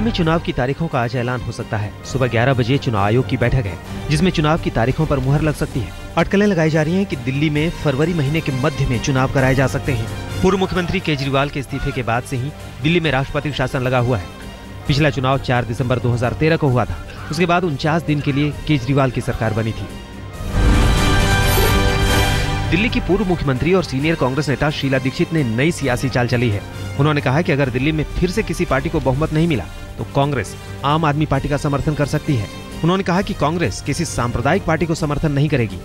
में चुनाव की तारीखों का आज ऐलान हो सकता है। सुबह 11 बजे चुनाव आयोग की बैठक है, जिसमें चुनाव की तारीखों पर मुहर लग सकती है। अटकलें लगाई जा रही हैं कि दिल्ली में फरवरी महीने के मध्य में चुनाव कराए जा सकते हैं। पूर्व मुख्यमंत्री केजरीवाल के इस्तीफे के बाद से ही दिल्ली में राष्ट्रपति शासन लगा हुआ है। पिछला चुनाव 4 दिसंबर 2013 को हुआ था। उसके बाद 49 दिन के लिए केजरीवाल की सरकार बनी थी। दिल्ली की पूर्व मुख्यमंत्री और सीनियर कांग्रेस नेता शीला दीक्षित ने नई सियासी चाल चली है। उन्होंने कहा कि अगर दिल्ली में फिर से किसी पार्टी को बहुमत नहीं मिला तो कांग्रेस आम आदमी पार्टी का समर्थन कर सकती है। उन्होंने कहा कि कांग्रेस किसी सांप्रदायिक पार्टी को समर्थन नहीं करेगी।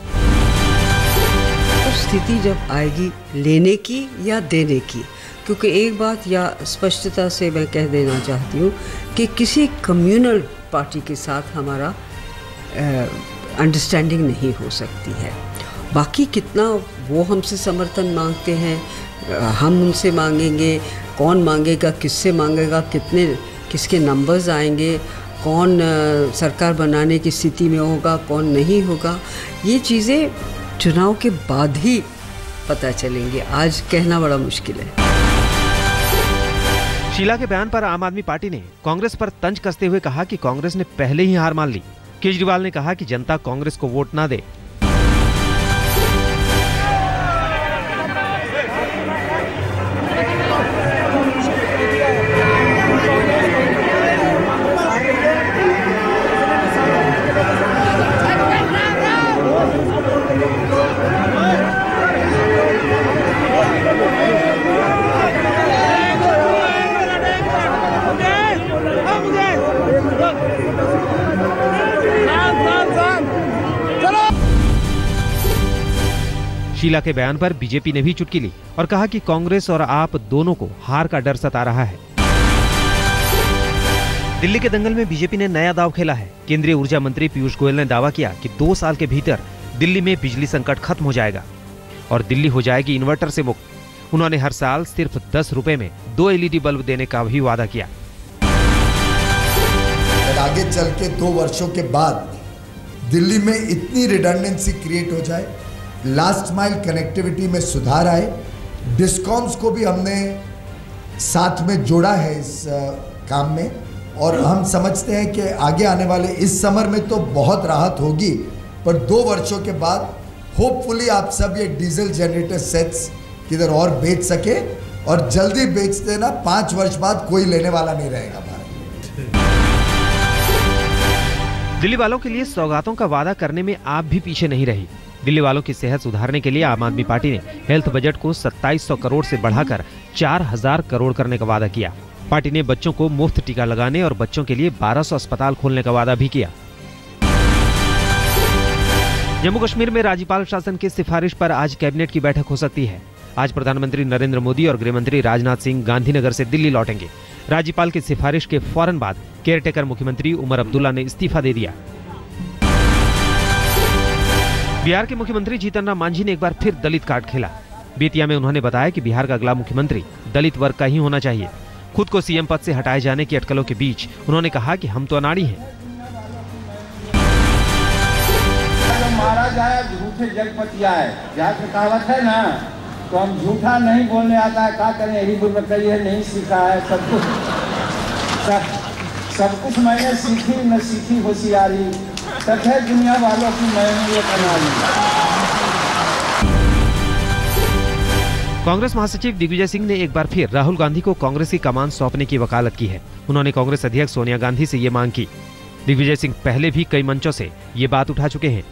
तो स्थिति जब आएगी लेने की या देने की, क्योंकि एक बात या स्पष्टता से मैं कह देना चाहती हूँ कि किसी कम्युनल पार्टी के साथ हमारा अंडरस्टैंडिंग नहीं हो सकती है। बाकी कितना वो हमसे समर्थन मांगते हैं, हम उनसे मांगेंगे, कौन मांगेगा, किससे मांगेगा, किसके नंबर्स आएंगे, कौन सरकार बनाने की स्थिति में होगा, कौन नहीं होगा, ये चीज़ें चुनाव के बाद ही पता चलेंगे। आज कहना बड़ा मुश्किल है। शीला के बयान पर आम आदमी पार्टी ने कांग्रेस पर तंज कसते हुए कहा कि कांग्रेस ने पहले ही हार मान ली। केजरीवाल ने कहा कि जनता कांग्रेस को वोट ना दे। शीला के बयान पर बीजेपी ने भी चुटकी ली और कहा कि कांग्रेस और आप दोनों को हार का डर सता रहा है। दिल्ली के दंगल में बीजेपी ने नया दांव खेला है। केंद्रीय ऊर्जा मंत्री पीयूष गोयल ने दावा किया कि 2 साल के भीतर दिल्ली में बिजली संकट खत्म हो जाएगा और दिल्ली हो जाएगी इन्वर्टर से मुक्त। उन्होंने हर साल सिर्फ 10 रुपए में 2 LED बल्ब देने का भी वादा किया। आगे चल के 2 वर्षों के बाद दिल्ली में इतनी रिडंडेंसी क्रिएट हो जाए, लास्ट माइल कनेक्टिविटी में सुधार आए, डिस्कॉम्स को भी हमने साथ में जोड़ा है इस काम में, और हम समझते हैं कि आगे आने वाले इस समर में तो बहुत राहत होगी, पर 2 वर्षों के बाद होपफुली आप सब ये डीजल जनरेटर सेट्स किधर और बेच सके, और जल्दी बेच देना, 5 वर्ष बाद कोई लेने वाला नहीं रहेगा भारत। दिल्ली वालों के लिए सौगातों का वादा करने में आप भी पीछे नहीं रही। दिल्ली वालों की सेहत सुधारने के लिए आम आदमी पार्टी ने हेल्थ बजट को 2700 करोड़ से बढ़ाकर 4000 करोड़ करने का वादा किया। पार्टी ने बच्चों को मुफ्त टीका लगाने और बच्चों के लिए 1200 अस्पताल खोलने का वादा भी किया। जम्मू कश्मीर में राज्यपाल शासन की सिफारिश पर आज कैबिनेट की बैठक हो सकती है। आज प्रधानमंत्री नरेंद्र मोदी और गृह मंत्री राजनाथ सिंह गांधीनगर से दिल्ली लौटेंगे। राज्यपाल की सिफारिश के फौरन बाद केयरटेकर मुख्यमंत्री उमर अब्दुल्ला ने इस्तीफा दे दिया। बिहार के मुख्यमंत्री जीतन राम मांझी ने एक बार फिर दलित कार्ड खेला। बेतिया में उन्होंने बताया कि बिहार का अगला मुख्यमंत्री दलित वर्ग का ही होना चाहिए। खुद को सीएम पद से हटाए जाने की अटकलों के बीच उन्होंने कहा कि हम तो अनाड़ी हैं। मारा जाए झूठे जगपति आए, जहाँ की कहावत है ना, तो हम झूठा नहीं बोलने आता है, क्या करें, यही बोल कही है, नहीं सीखा है। सब कुछ मैंने सीखी, न सीखी होशियारी, सच है दुनिया वालों की मैंने ये कहानी। कांग्रेस महासचिव दिग्विजय सिंह ने एक बार फिर राहुल गांधी को कांग्रेस की कमान सौंपने की वकालत की है। उन्होंने कांग्रेस अध्यक्ष सोनिया गांधी से ये मांग की। दिग्विजय सिंह पहले भी कई मंचों से ये बात उठा चुके हैं।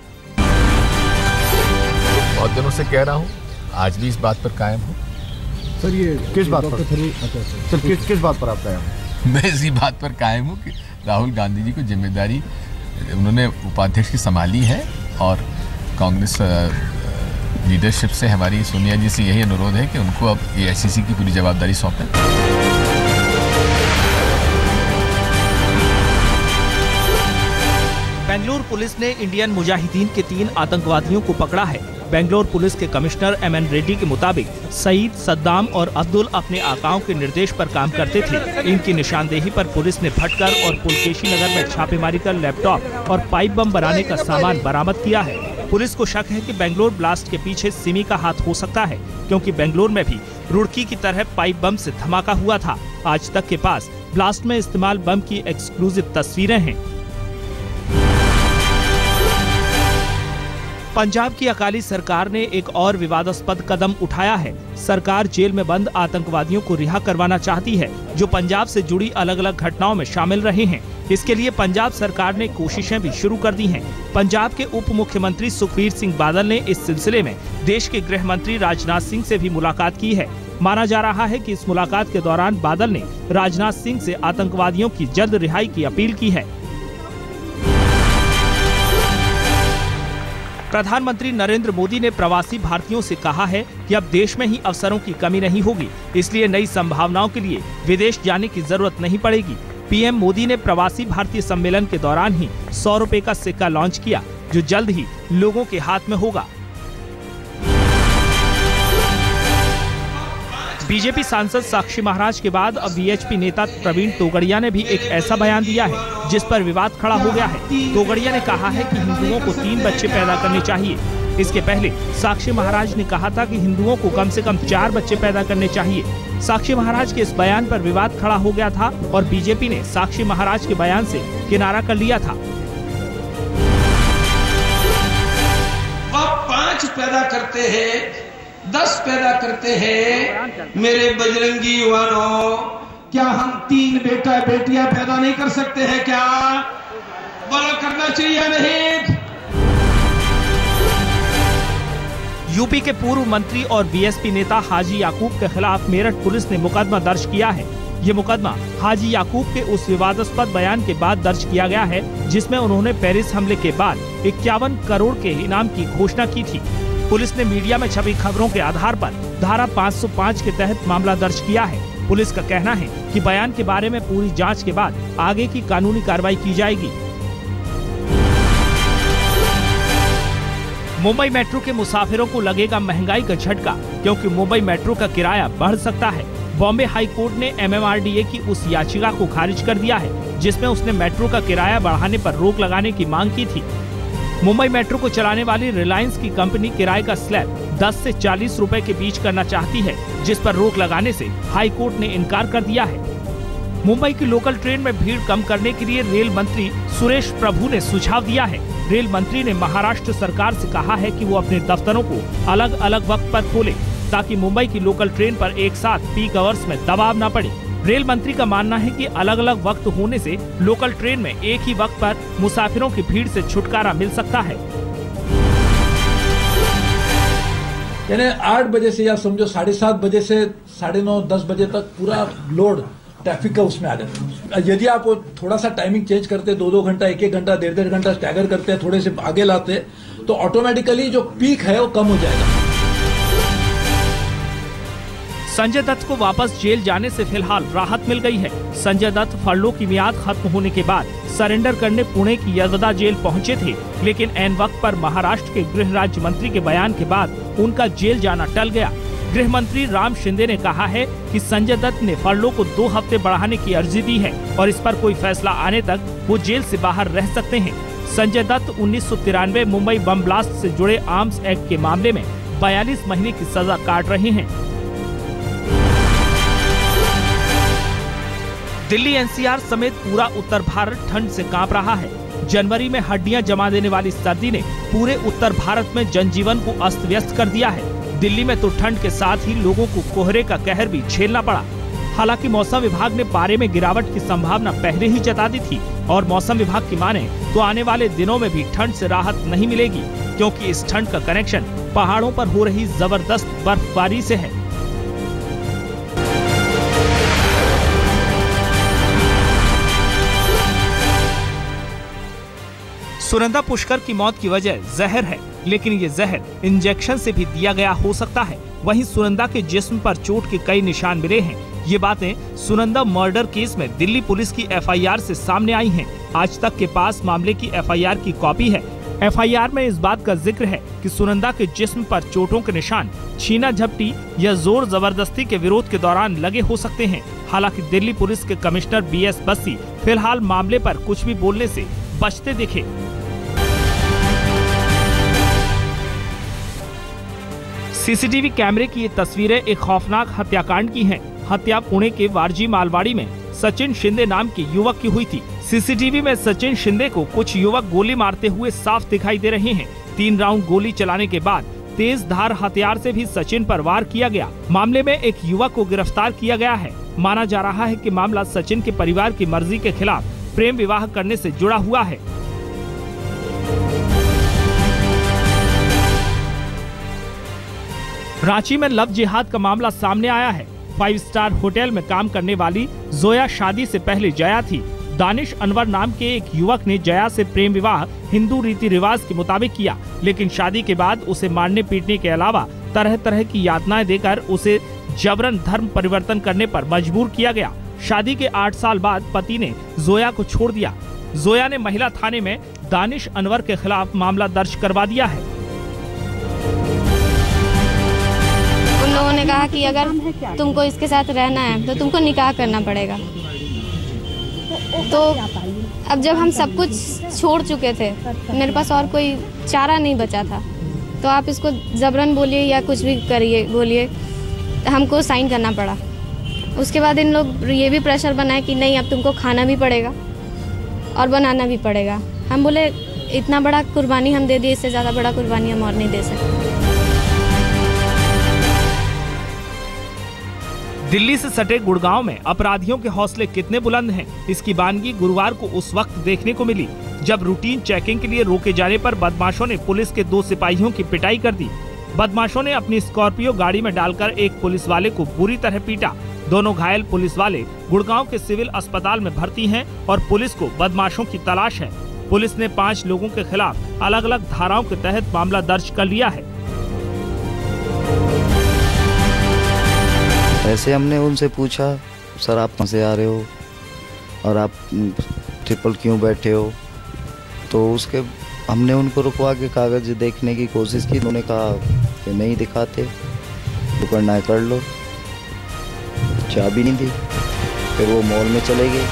बहुत दिनों से कह रहा हूँ, आज भी इस बात पर कायम हूँ। सर ये किस बात पर? सर किस बात पर आप कायम हैं? मैं इसी बात पर कायम हूँ कि राहुल गांधी जी को जिम्मेदारी उन्होंने उपाध्यक्ष की संभाली है, और कांग्रेस लीडरशिप से हमारी सोनिया जी से यही अनुरोध है कि उनको अब एआईसीसी की पूरी जवाबदारी सौंपें। बेंगलुरु पुलिस ने इंडियन मुजाहिदीन के 3 आतंकवादियों को पकड़ा है। बेंगलुरु पुलिस के कमिश्नर MN रेड्डी के मुताबिक सईद, सद्दाम और अब्दुल अपने आकाओं के निर्देश पर काम करते थे। इनकी निशानदेही पर पुलिस ने भटकर और पुलकेशी नगर में छापेमारी कर लैपटॉप और पाइप बम बनाने का सामान बरामद किया है। पुलिस को शक है कि बेंगलुरु ब्लास्ट के पीछे सिमी का हाथ हो सकता है, क्योंकि बेंगलुरु में भी रुड़की की तरह पाइप बम से धमाका हुआ था। आज तक के पास ब्लास्ट में इस्तेमाल बम की एक्सक्लूसिव तस्वीरें हैं। पंजाब की अकाली सरकार ने एक और विवादास्पद कदम उठाया है। सरकार जेल में बंद आतंकवादियों को रिहा करवाना चाहती है जो पंजाब से जुड़ी अलग अलग घटनाओं में शामिल रहे हैं। इसके लिए पंजाब सरकार ने कोशिशें भी शुरू कर दी हैं। पंजाब के उप मुख्यमंत्री सुखबीर सिंह बादल ने इस सिलसिले में देश के गृह मंत्री राजनाथ सिंह से भी मुलाकात की है। माना जा रहा है कि इस मुलाकात के दौरान बादल ने राजनाथ सिंह से आतंकवादियों की जल्द रिहाई की अपील की है। प्रधानमंत्री नरेंद्र मोदी ने प्रवासी भारतीयों से कहा है कि अब देश में ही अवसरों की कमी नहीं होगी, इसलिए नई संभावनाओं के लिए विदेश जाने की जरूरत नहीं पड़ेगी। पीएम मोदी ने प्रवासी भारतीय सम्मेलन के दौरान ही 100 रुपए का सिक्का लॉन्च किया, जो जल्द ही लोगों के हाथ में होगा। बीजेपी सांसद साक्षी महाराज के बाद अब वीएचपी नेता प्रवीण तोगड़िया ने भी एक ऐसा बयान दिया है जिस पर विवाद खड़ा हो गया है। तोगड़िया ने कहा है कि हिंदुओं को 3 बच्चे पैदा करने चाहिए। इसके पहले साक्षी महाराज ने कहा था कि हिंदुओं को कम से कम 4 बच्चे पैदा करने चाहिए। साक्षी महाराज के इस बयान पर विवाद खड़ा हो गया था और बीजेपी ने साक्षी महाराज के बयान से किनारा कर लिया था। अब 5 पैदा करते हैं, 10 पैदा करते हैं। मेरे बजरंगी युवाओं, क्या हम 3 बेटा बेटियां पैदा नहीं कर सकते हैं? क्या बोलो, करना चाहिए नहीं? यूपी के पूर्व मंत्री और बीएसपी नेता हाजी याकूब के खिलाफ मेरठ पुलिस ने मुकदमा दर्ज किया है। ये मुकदमा हाजी याकूब के उस विवादास्पद बयान के बाद दर्ज किया गया है जिसमें उन्होंने पेरिस हमले के बाद 51 करोड़ के इनाम की घोषणा की थी। पुलिस ने मीडिया में छपी खबरों के आधार पर धारा 505 के तहत मामला दर्ज किया है। पुलिस का कहना है कि बयान के बारे में पूरी जांच के बाद आगे की कानूनी कार्रवाई की जाएगी। मुंबई मेट्रो के मुसाफिरों को लगेगा महंगाई का झटका, क्योंकि मुंबई मेट्रो का किराया बढ़ सकता है। बॉम्बे हाई कोर्ट ने MMRDA की उस याचिका को खारिज कर दिया है जिसमें उसने मेट्रो का किराया बढ़ाने पर रोक लगाने की मांग की थी। मुंबई मेट्रो को चलाने वाली रिलायंस की कंपनी किराए का स्लैब 10 से 40 रुपए के बीच करना चाहती है, जिस पर रोक लगाने से हाई कोर्ट ने इनकार कर दिया है। मुंबई की लोकल ट्रेन में भीड़ कम करने के लिए रेल मंत्री सुरेश प्रभु ने सुझाव दिया है। रेल मंत्री ने महाराष्ट्र सरकार से कहा है कि वो अपने दफ्तरों को अलग अलग वक्त पर खोले ताकि मुंबई की लोकल ट्रेन पर एक साथ पीक आवर्स में दबाव न पड़े। रेल मंत्री का मानना है कि अलग अलग वक्त होने से लोकल ट्रेन में एक ही वक्त पर मुसाफिरों की भीड़ से छुटकारा मिल सकता है। यानी 8 बजे से या समझो 7:30 बजे से 9:30 10 बजे तक पूरा लोड ट्रैफिक का उसमें आ जाता है। यदि आप थोड़ा सा टाइमिंग चेंज करते, 2-2 घंटा, 1-1 घंटा, 1.5 घंटा स्टैगर करते हैं, थोड़े से आगे लाते, तो ऑटोमेटिकली जो पीक है वो कम हो जाएगा। संजय दत्त को वापस जेल जाने से फिलहाल राहत मिल गई है। संजय दत्त फरलो की मियाद खत्म होने के बाद सरेंडर करने पुणे की यरवदा जेल पहुंचे थे, लेकिन ऐन वक्त पर महाराष्ट्र के गृह राज्य मंत्री के बयान के बाद उनका जेल जाना टल गया। गृह मंत्री राम शिंदे ने कहा है कि संजय दत्त ने फरलो को 2 हफ्ते बढ़ाने की अर्जी दी है और इस पर कोई फैसला आने तक वो जेल से बाहर रह सकते हैं। संजय दत्त 1993 मुंबई बम ब्लास्ट से जुड़े आर्म्स एक्ट के मामले में 42 महीने की सजा काट रहे हैं। दिल्ली एनसीआर समेत पूरा उत्तर भारत ठंड से कांप रहा है। जनवरी में हड्डियां जमा देने वाली सर्दी ने पूरे उत्तर भारत में जनजीवन को अस्त व्यस्त कर दिया है। दिल्ली में तो ठंड के साथ ही लोगों को कोहरे का कहर भी झेलना पड़ा। हालांकि मौसम विभाग ने पारे में गिरावट की संभावना पहले ही जता दी थी और मौसम विभाग की माने तो आने वाले दिनों में भी ठंड से राहत नहीं मिलेगी, क्योंकि इस ठंड का कनेक्शन पहाड़ों पर हो रही जबरदस्त बर्फबारी से है। सुनंदा पुष्कर की मौत की वजह जहर है, लेकिन ये जहर इंजेक्शन से भी दिया गया हो सकता है। वहीं सुनंदा के जिस्म पर चोट के कई निशान मिले हैं। ये बातें सुनंदा मर्डर केस में दिल्ली पुलिस की एफआईआर से सामने आई हैं। आज तक के पास मामले की एफआईआर की कॉपी है। एफआईआर में इस बात का जिक्र है कि सुनंदा के जिस्म पर चोटों के निशान छीना झपटी या जोर जबरदस्ती के विरोध के दौरान लगे हो सकते हैं। हालांकि दिल्ली पुलिस के कमिश्नर BS बस्सी फिलहाल मामले पर कुछ भी बोलने से बचते दिखे। सीसीटीवी कैमरे की ये तस्वीरें एक खौफनाक हत्याकांड की हैं। हत्या पुणे के वारजी मालवाड़ी में सचिन शिंदे नाम के युवक की हुई थी। सीसीटीवी में सचिन शिंदे को कुछ युवक गोली मारते हुए साफ दिखाई दे रहे हैं। 3 राउंड गोली चलाने के बाद तेज धार हथियार से भी सचिन पर वार किया गया। मामले में एक युवक को गिरफ्तार किया गया है। माना जा रहा है कि मामला सचिन के परिवार की मर्जी के खिलाफ प्रेम विवाह करने से जुड़ा हुआ है। रांची में लव जिहाद का मामला सामने आया है। 5 स्टार होटल में काम करने वाली जोया शादी से पहले जया थी। दानिश अनवर नाम के एक युवक ने जया से प्रेम विवाह हिंदू रीति रिवाज के मुताबिक किया, लेकिन शादी के बाद उसे मारने पीटने के अलावा तरह तरह की यातनाएं देकर उसे जबरन धर्म परिवर्तन करने पर मजबूर किया गया। शादी के 8 साल बाद पति ने जोया को छोड़ दिया। जोया ने महिला थाने में दानिश अनवर के खिलाफ मामला दर्ज करवा दिया है। उन लोगों ने कहा कि अगर तुमको इसके साथ रहना है तो तुमको निकाह करना पड़ेगा। तो अब जब हम सब कुछ छोड़ चुके थे, मेरे पास और कोई चारा नहीं बचा था, तो आप इसको जबरन बोलिए या कुछ भी करिए बोलिए, हमको साइन करना पड़ा। उसके बाद इन लोग ये भी प्रेशर बनाए कि नहीं अब तुमको खाना भी पड़ेगा और बनाना भी पड़ेगा। हम बोले इतना बड़ा कुर्बानी हम दे दिए, इससे ज़्यादा बड़ा कुर्बानी हम और नहीं दे सकते। दिल्ली से सटे गुड़गांव में अपराधियों के हौसले कितने बुलंद हैं, इसकी बानगी गुरुवार को उस वक्त देखने को मिली जब रूटीन चेकिंग के लिए रोके जाने पर बदमाशों ने पुलिस के 2 सिपाहियों की पिटाई कर दी। बदमाशों ने अपनी स्कॉर्पियो गाड़ी में डालकर एक पुलिस वाले को बुरी तरह पीटा। दोनों घायल पुलिस वाले गुड़गांव के सिविल अस्पताल में भर्ती हैं और पुलिस को बदमाशों की तलाश है। पुलिस ने 5 लोगों के खिलाफ अलग अलग धाराओं के तहत मामला दर्ज कर लिया है। ऐसे हमने उनसे पूछा, सर आप कहाँ से आ रहे हो और आप ट्रिपल क्यों बैठे हो, तो उसके हमने उनको रुकवा के कागज देखने की कोशिश की। उन्होंने कहा कि नहीं दिखाते, जो करना है कर लो। चाबी नहीं दी, फिर वो मॉल में चले गए।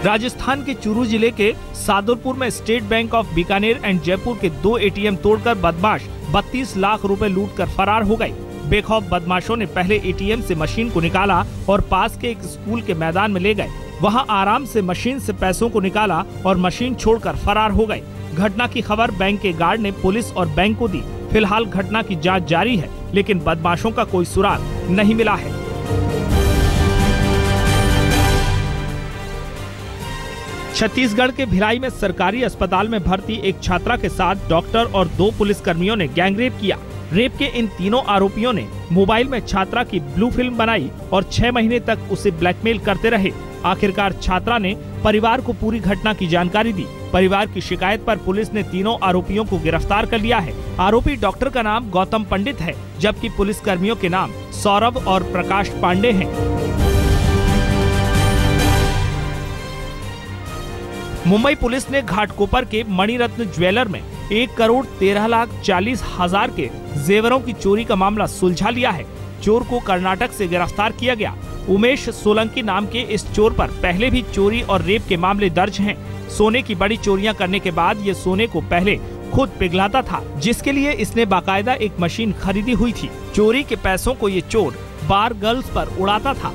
राजस्थान के चूरू जिले के सादुलपुर में state bank of Bikaner and Jaipur के 2 ATM तोड़कर बदमाश 32 लाख रुपए लूटकर फरार हो गए। बेखौफ बदमाशों ने पहले ATM से मशीन को निकाला और पास के एक स्कूल के मैदान में ले गए। वहां आराम से मशीन से पैसों को निकाला और मशीन छोड़कर फरार हो गए। घटना की खबर बैंक के गार्ड ने पुलिस और बैंक को दी। फिलहाल घटना की जांच जारी है, लेकिन बदमाशों का कोई सुराग नहीं मिला है। छत्तीसगढ़ के भिलाई में सरकारी अस्पताल में भर्ती एक छात्रा के साथ डॉक्टर और 2 पुलिसकर्मियों ने गैंगरेप किया। रेप के इन तीनों आरोपियों ने मोबाइल में छात्रा की ब्लू फिल्म बनाई और 6 महीने तक उसे ब्लैकमेल करते रहे। आखिरकार छात्रा ने परिवार को पूरी घटना की जानकारी दी। परिवार की शिकायत पर पुलिस ने तीनों आरोपियों को गिरफ्तार कर लिया है। आरोपी डॉक्टर का नाम गौतम पंडित है, जबकि पुलिसकर्मियों के नाम सौरभ और प्रकाश पांडे हैं। मुंबई पुलिस ने घाटकोपर के मणिरत्न ज्वेलर में 1,13,40,000 के जेवरों की चोरी का मामला सुलझा लिया है। चोर को कर्नाटक से गिरफ्तार किया गया। उमेश सोलंकी नाम के इस चोर पर पहले भी चोरी और रेप के मामले दर्ज हैं। सोने की बड़ी चोरियां करने के बाद ये सोने को पहले खुद पिघलाता था, जिसके लिए इसने बाकायदा एक मशीन खरीदी हुई थी। चोरी के पैसों को ये चोर बार गर्ल्स पर उड़ाता था।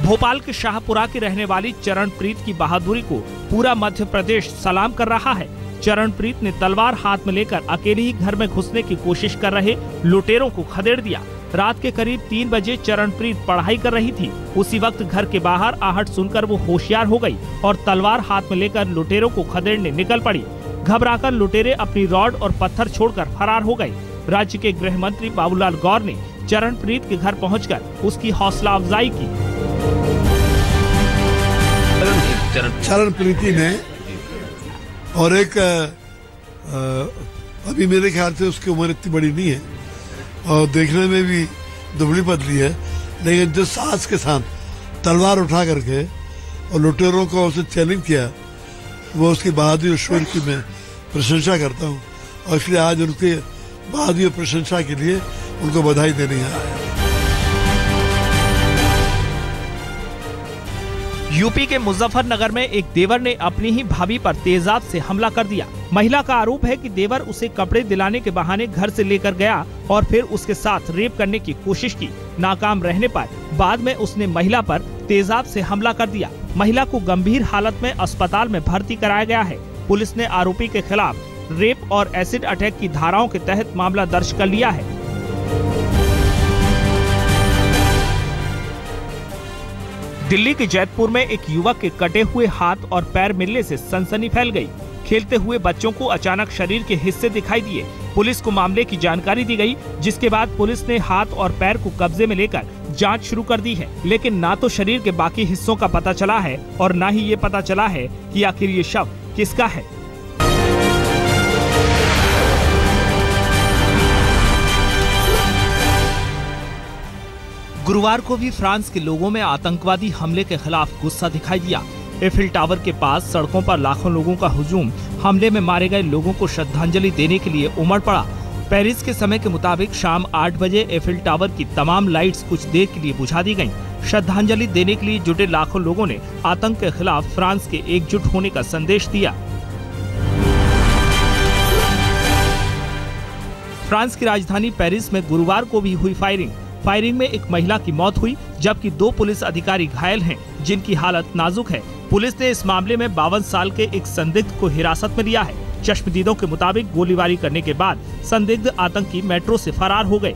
भोपाल के शाहपुरा की रहने वाली चरणप्रीत की बहादुरी को पूरा मध्य प्रदेश सलाम कर रहा है। चरणप्रीत ने तलवार हाथ में लेकर अकेले ही घर में घुसने की कोशिश कर रहे लुटेरों को खदेड़ दिया। रात के करीब 3 बजे चरणप्रीत पढ़ाई कर रही थी। उसी वक्त घर के बाहर आहट सुनकर वो होशियार हो गई और तलवार हाथ में लेकर लुटेरों को खदेड़ने निकल पड़ी। घबराकर लुटेरे अपनी रॉड और पत्थर छोड़कर फरार हो गए। राज्य के गृह मंत्री बाबूलाल गौर ने चरणप्रीत के घर पहुंचकर उसकी हौसला अफजाई की। चरणप्रीति ने और एक अभी मेरे ख्याल से उसकी उम्र इतनी बड़ी नहीं है और देखने में भी दुबली पतली है, लेकिन जिस साहस के साथ तलवार उठा करके और लुटेरों को उसे चैलेंज किया, वो उसकी बहादुरी और शौर्य की मैं प्रशंसा करता हूँ और इसलिए आज उनके बहादुरी और प्रशंसा के लिए उनको बधाई देने आया है। यूपी के मुजफ्फरनगर में एक देवर ने अपनी ही भाभी पर तेजाब से हमला कर दिया। महिला का आरोप है कि देवर उसे कपड़े दिलाने के बहाने घर से लेकर गया और फिर उसके साथ रेप करने की कोशिश की। नाकाम रहने पर बाद में उसने महिला पर तेजाब से हमला कर दिया। महिला को गंभीर हालत में अस्पताल में भर्ती कराया गया है। पुलिस ने आरोपी के खिलाफ रेप और एसिड अटैक की धाराओं के तहत मामला दर्ज कर लिया है। दिल्ली के जैतपुर में एक युवक के कटे हुए हाथ और पैर मिलने से सनसनी फैल गई। खेलते हुए बच्चों को अचानक शरीर के हिस्से दिखाई दिए। पुलिस को मामले की जानकारी दी गई, जिसके बाद पुलिस ने हाथ और पैर को कब्जे में लेकर जांच शुरू कर दी है। लेकिन ना तो शरीर के बाकी हिस्सों का पता चला है और ना ही ये पता चला है कि आखिर ये शव किसका है। गुरुवार को भी फ्रांस के लोगों में आतंकवादी हमले के खिलाफ गुस्सा दिखाई दिया। एफिल टावर के पास सड़कों पर लाखों लोगों का हुजूम हमले में मारे गए लोगों को श्रद्धांजलि देने के लिए उमड़ पड़ा। पेरिस के समय के मुताबिक शाम 8 बजे एफिल टावर की तमाम लाइट्स कुछ देर के लिए बुझा दी गयी। श्रद्धांजलि देने के लिए जुटे लाखों लोगों ने आतंक के खिलाफ फ्रांस के एकजुट होने का संदेश दिया। फ्रांस की राजधानी पेरिस में गुरुवार को भी हुई फायरिंग में एक महिला की मौत हुई, जबकि 2 पुलिस अधिकारी घायल हैं, जिनकी हालत नाजुक है। पुलिस ने इस मामले में 52 साल के एक संदिग्ध को हिरासत में लिया है। चश्मदीदों के मुताबिक गोलीबारी करने के बाद संदिग्ध आतंकी मेट्रो से फरार हो गए।